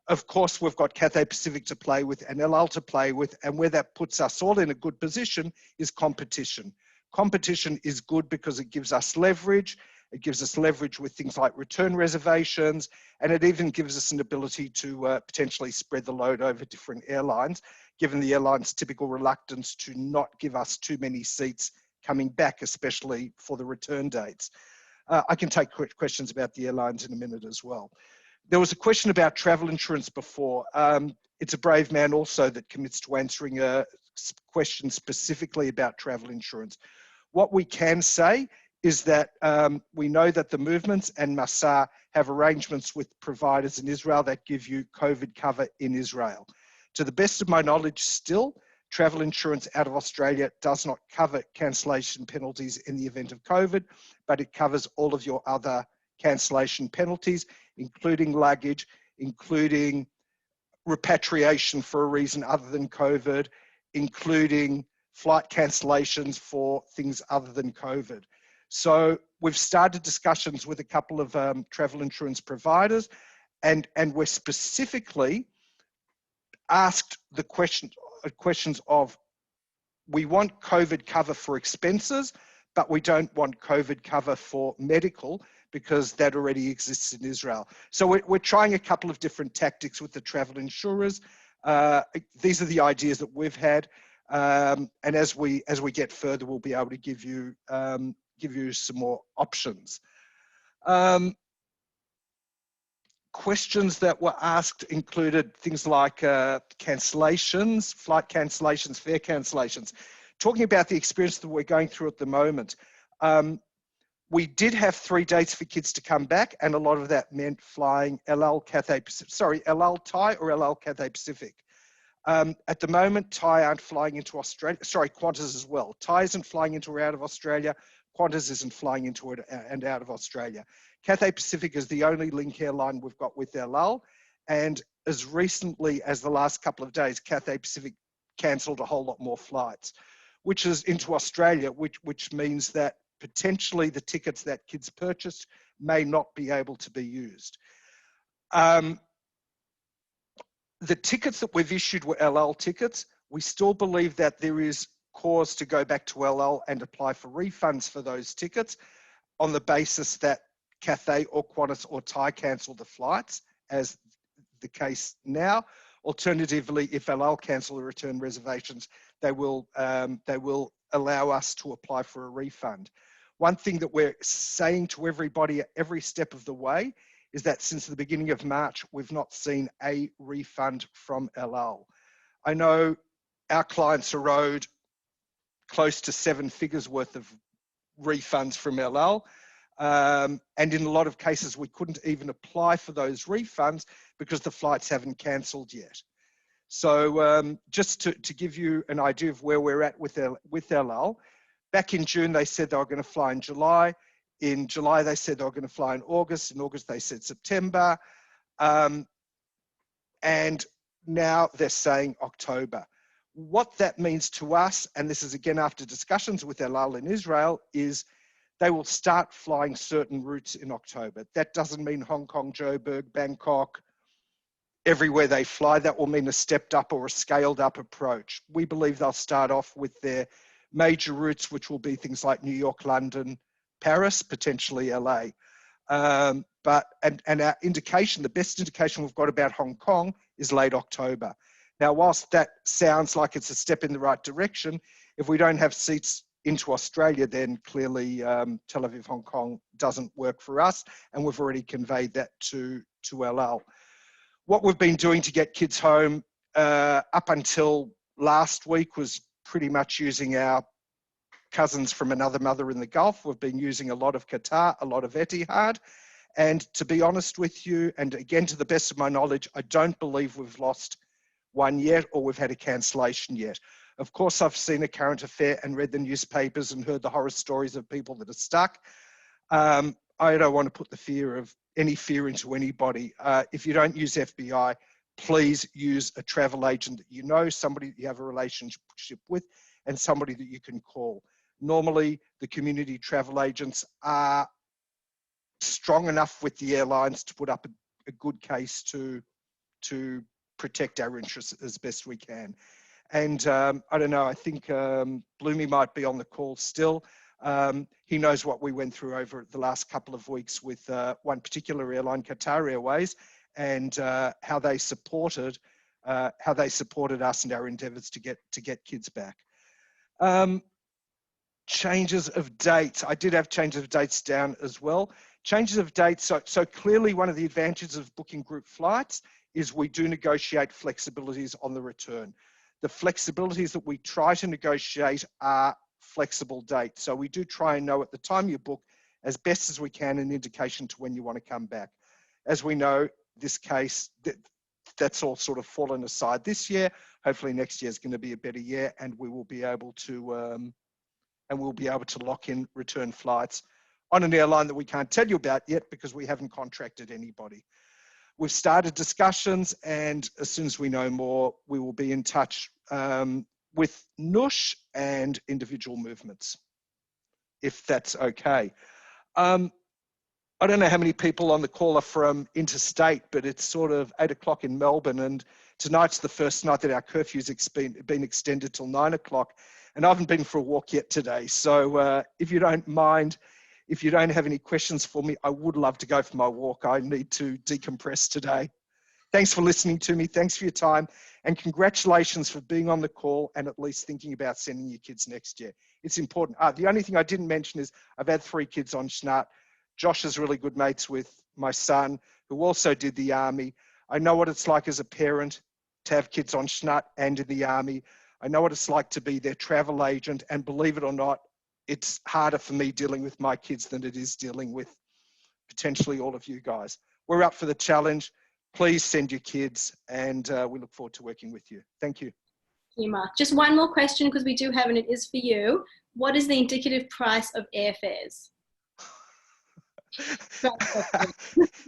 Of course, we've got Cathay Pacific to play with and El Al to play with, and where that puts us all in a good position is competition. Competition is good because it gives us leverage. It gives us leverage with things like return reservations, and it even gives us an ability to potentially spread the load over different airlines, given the airline's typical reluctance to not give us too many seats coming back, especially for the return dates. I can take questions about the airlines in a minute as well. There was a question about travel insurance before. It's a brave man also that commits to answering a question specifically about travel insurance. What we can say is that we know that the movements and Masa have arrangements with providers in Israel that give you COVID cover in Israel. To the best of my knowledge still, travel insurance out of Australia does not cover cancellation penalties in the event of COVID, but it covers all of your other cancellation penalties, including luggage, including repatriation for a reason other than COVID, including flight cancellations for things other than COVID. So we've started discussions with a couple of travel insurance providers, and we're specifically asked the questions of, we want COVID cover for expenses, but we don't want COVID cover for medical because that already exists in Israel. So we're trying a couple of different tactics with the travel insurers. These are the ideas that we've had, and as we get further, we'll be able to give you some more options. Questions that were asked included things like cancellations, flight cancellations, fare cancellations. Talking about the experience that we're going through at the moment, we did have 3 dates for kids to come back, and a lot of that meant flying El Al Thai or El Al Cathay Pacific. At the moment, Thai aren't flying into Australia. Sorry, Qantas as well. Thai isn't flying into or out of Australia. Qantas isn't flying into it and out of Australia. Cathay Pacific is the only link airline we've got with El Al, and as recently as the last couple of days, Cathay Pacific cancelled a whole lot more flights, which is into Australia, which means that potentially the tickets that kids purchased may not be able to be used. The tickets that we've issued were El Al tickets. We still believe that there is cause to go back to El Al and apply for refunds for those tickets on the basis that Cathay or Qantas or Thai cancel the flights, as the case now. Alternatively, if El Al cancel the return reservations, they will allow us to apply for a refund. One thing that we're saying to everybody at every step of the way is that since the beginning of March, we've not seen a refund from El Al. I know our clients are owed close to 7 figures worth of refunds from El Al. And in a lot of cases, we couldn't even apply for those refunds because the flights haven't cancelled yet. So just to give you an idea of where we're at with El Al, back in June, they said they were going to fly in July. In July, they said they were going to fly in August. In August, they said September. And now they're saying October. What that means to us, and this is again after discussions with El Al in Israel, is they will start flying certain routes in October. That doesn't mean Hong Kong, Joburg, Bangkok, everywhere they fly. That will mean a stepped up or a scaled up approach. We believe they'll start off with their major routes, which will be things like New York, London, Paris, potentially LA. But our indication, the best indication we've got about Hong Kong is late October. Now, whilst that sounds like it's a step in the right direction, if we don't have seats into Australia, then clearly Tel Aviv, Hong Kong doesn't work for us, and we've already conveyed that to LL. What we've been doing to get kids home up until last week was pretty much using our cousins from another mother in the Gulf. We've been using a lot of Qatar, a lot of Etihad. And to be honest with you, and again, to the best of my knowledge, I don't believe we've lost one yet or we've had a cancellation yet. Of course, I've seen a current affair and read the newspapers and heard the horror stories of people that are stuck. I don't want to put any fear into anybody. If you don't use FBI, please use a travel agent that you know, somebody that you have a relationship with, and somebody that you can call. Normally, the community travel agents are strong enough with the airlines to put up a good case to protect our interests as best we can. And I don't know, I think Bloomy might be on the call still. He knows what we went through over the last couple of weeks with one particular airline, Qatar Airways, and how they supported us and our endeavours to get kids back. Changes of dates. I did have changes of dates down as well. Changes of dates. So clearly one of the advantages of booking group flights is we do negotiate flexibilities on the return. The flexibilities that we try to negotiate are flexible dates. So we do try and know at the time you book as best as we can an indication to when you want to come back. As we know, this case, that's all sort of fallen aside this year. Hopefully next year is going to be a better year, and we will be able to lock in return flights on an airline that we can't tell you about yet because we haven't contracted anybody. We've started discussions, and as soon as we know more, we will be in touch with Noosh and individual movements, if that's okay. I don't know how many people on the call are from interstate, but it's sort of 8 o'clock in Melbourne, and tonight's the first night that our curfew's been extended till 9 o'clock, and I haven't been for a walk yet today. So if you don't mind, if you don't have any questions for me, I would love to go for my walk. I need to decompress today. Thanks for listening to me. Thanks for your time, and congratulations for being on the call and at least thinking about sending your kids next year. It's important. The only thing I didn't mention is I've had 3 kids on SHNAT. Josh is really good mates with my son, who also did the army. I know what it's like as a parent to have kids on SHNAT and in the army. I know what it's like to be their travel agent, and believe it or not, it's harder for me dealing with my kids than it is dealing with potentially all of you guys. We're up for the challenge. Please send your kids, and we look forward to working with you. Thank you. Thank you, Mark. Just one more question, because we do have, and it is for you. What is the indicative price of airfares?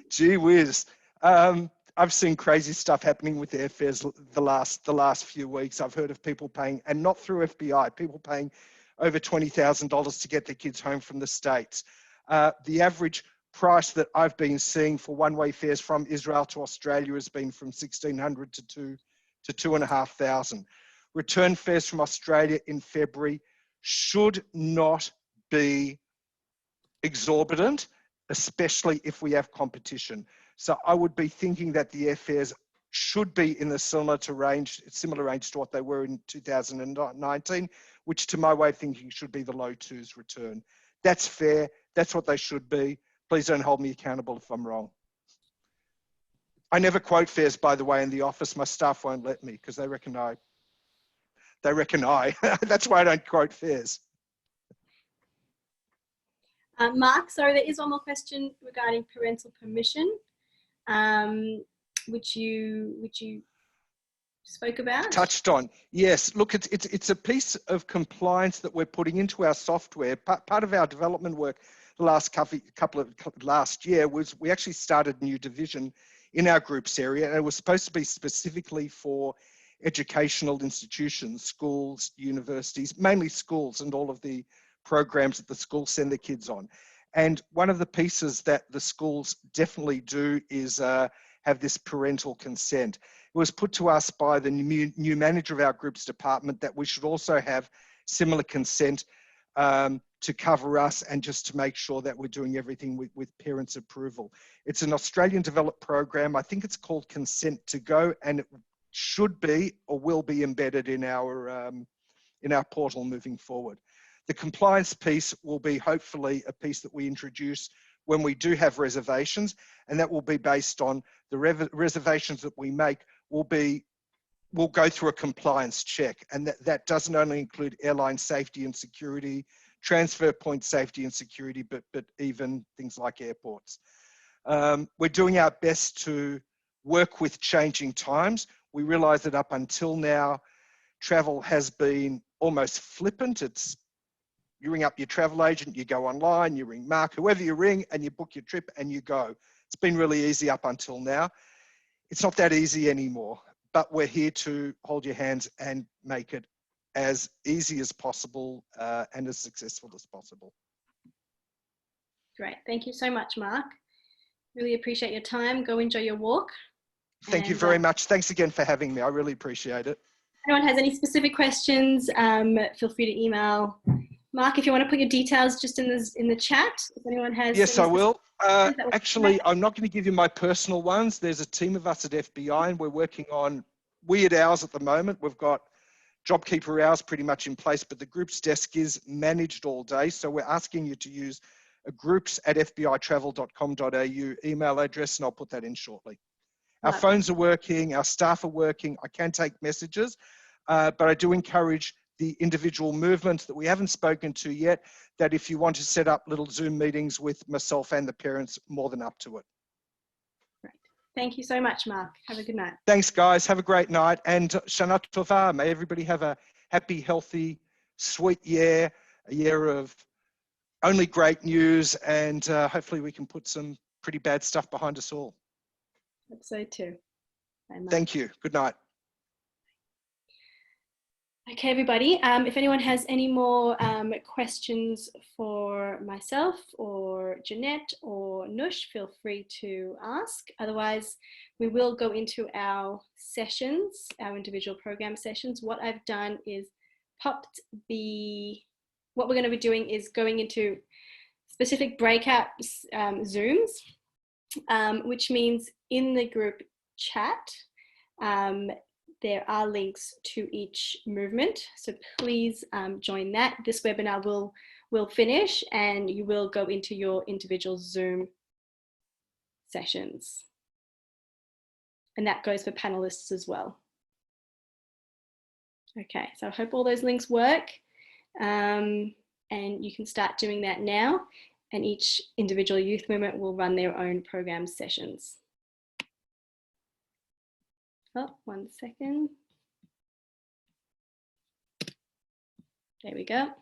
Gee whiz. I've seen crazy stuff happening with airfares the last few weeks. I've heard of people paying, and not through FBI, people paying over $20,000 to get their kids home from the States. The average price that I've been seeing for one-way fares from Israel to Australia has been from $1,600 to $2,500. Return fares from Australia in February should not be exorbitant, especially if we have competition. So I would be thinking that the airfares should be in the similar range to what they were in 2019, which to my way of thinking should be the low 2s return. That's fair. That's what they should be. Please don't hold me accountable if I'm wrong. I never quote fares, by the way, in the office. My staff won't let me because they reckon I. That's why I don't quote fares. Mark, sorry, there is one more question regarding parental permission, which you spoke about. Touched on, yes. Look, it's a piece of compliance that we're putting into our software. Part of our development work the last year was we actually started a new division in our groups area, and it was supposed to be specifically for educational institutions, schools, universities, mainly schools, and all of the programs that the schools send their kids on. And one of the pieces that the schools definitely do is have this parental consent. It was put to us by the new manager of our groups department that we should also have similar consent to cover us and just to make sure that we're doing everything with parents' approval. It's an Australian developed program. I think it's called Consent to Go, and it should be or will be embedded in our portal moving forward. The compliance piece will be hopefully a piece that we introduce when we do have reservations, and that will be based on the reservations that we make will go through a compliance check, and that doesn't only include airline safety and security, transfer point safety and security, but even things like airports. We're doing our best to work with changing times. We realize that up until now, travel has been almost flippant. It's you ring up your travel agent, you go online, you ring Mark, whoever you ring, and you book your trip and you go. It's been really easy up until now. It's not that easy anymore, but we're here to hold your hands and make it as easy as possible and as successful as possible. Great. Thank you so much, Mark. Really appreciate your time. Go enjoy your walk. Thank you very much. Thanks again for having me. I really appreciate it. If anyone has any specific questions, feel free to email Mark, if you want to put your details just in the chat. If anyone has. Yes, I will. Actually, I'm not going to give you my personal ones. There's a team of us at FBI and we're working on weird hours at the moment. We've got JobKeeper hours pretty much in place, but the group's desk is managed all day. So we're asking you to use a groups@fbitravel.com.au email address, and I'll put that in shortly. Our phones are working, our staff are working. I can take messages, but I do encourage the individual movements that we haven't spoken to yet, that if you want to set up little Zoom meetings with myself and the parents, more than up to it. Great. Thank you so much, Mark. Have a good night. Thanks, guys. Have a great night. And SHNAT Tova. May everybody have a happy, healthy, sweet year, a year of only great news, and hopefully we can put some pretty bad stuff behind us all. Hope so too. Bye, Mark. Thank you. Good night. Okay, everybody, if anyone has any more questions for myself or Jeanette or Nush, feel free to ask. Otherwise, we will go into our sessions, our individual program sessions. What I've done is what we're going to be doing is going into specific breakout Zooms, which means in the group chat, there are links to each movement, so please join that. This webinar will finish and you will go into your individual Zoom sessions. And that goes for panelists as well. Okay, so I hope all those links work, and you can start doing that now, and each individual youth movement will run their own program sessions. Oh, 1 second. There we go.